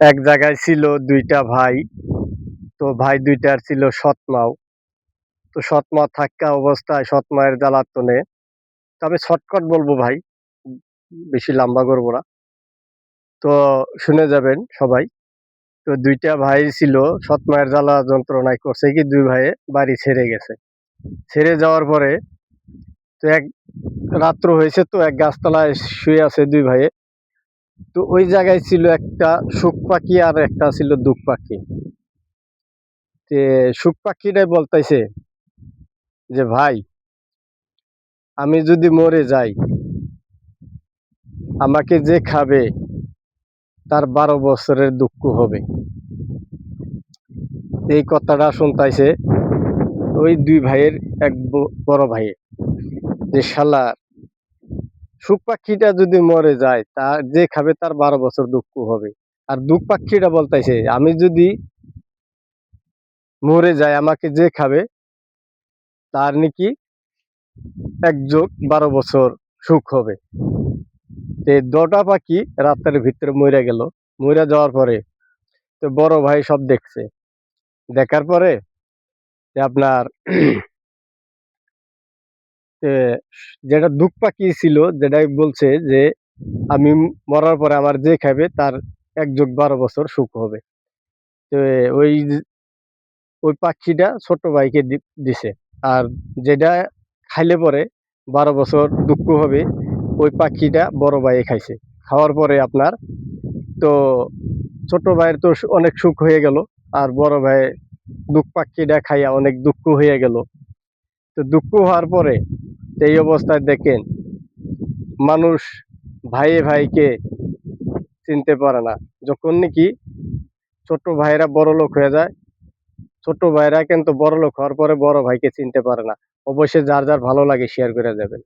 এক জায়গায় ছিল ২ টা ভাই। তো ভাই ২ টার ছিল সৎ মাও। তো সৎ মা থাকা অবস্থায় সৎ মায়ের জ্বালাতনে তো আমি শর্টকাট বলব ভাই। উম বেশি লম্বা করব না। তো শুনে যাবেন সবাই। তো ২ টা ভাই ছিল সৎ মায়ের জ্বালা যন্ত্রণায় করছে কি ২ ভাইয়ে বাড়ি ছেড়ে গেছে। ছেড়ে যাওয়ার পরে তো এক রাত্র হয়েছে তো এক গাছতলায় শুয়ে আছে ২ ভাইয়ে। তো ওই জায়গায় ছিল একটা সুখ পাখি আর একটা ছিল দুঃখ পাখি। তে সুখ পাখিটাই বলতেছে যে, "ভাই, আমি যদি মরে যাই, আমাকে যে খাবে তার ১২ বছরের দুঃখ হবে।" এই কথাটা শুনতাইছে ওই ২ ভাইয়ের এক বড় ভাইয়ে। যে শালা সুখ পাখিটা যদি মরে যায়, যে খাবে তার ১২ বছর দুঃখ হবে। আর দুঃখ পাখিটা বলতাইছে, "আমি যদি মরে যাই, আমাকে যে খাবে তার নাকি ১+১২ বছর সুখ হবে।" তে ২ টা পাখি রাতের ভিতরে মইরা গেল। মইরা যাওয়ার পরে তো বড় ভাই সব দেখছে। দেখার পরে যে আপনার এ যেটা দুঃখ পাখি ছিল যেটাই বলছে যে, "আমি মরার পরে আমার যে খাবে তার ১+১২ বছর সুখ হবে।" তো ওই ওই পাখিটা ছোট ভাইকে দিছে। আর যেটা খাইলে পরে ১২ বছর দুঃখ হবে, ওই পাখিটা বড় ভাইয়ে খাইছে। খাওয়ার পরে আপনার তো ছোট ভাইয়ের তো অনেক সুখ হয়ে গেল। আর বড় ভাই দুঃখ পাখিটা খাইয়া অনেক দুঃখ হইয়া গেল। তো দুঃখ হওয়ার পরে এই অবস্থায় দেখেন মানুষ ভাইয়ে ভাইকে চিনতে পারে না। যখন নাকি ছোট ভাইয়েরা বড়লোক হয়ে যায়, ছোট ভাইয়েরা কিন্তু বড়লোক হওয়ার পরে বড় ভাইকে চিনতে পারে না। অবশ্যই যার ভালো লাগে শেয়ার করে যাবেন।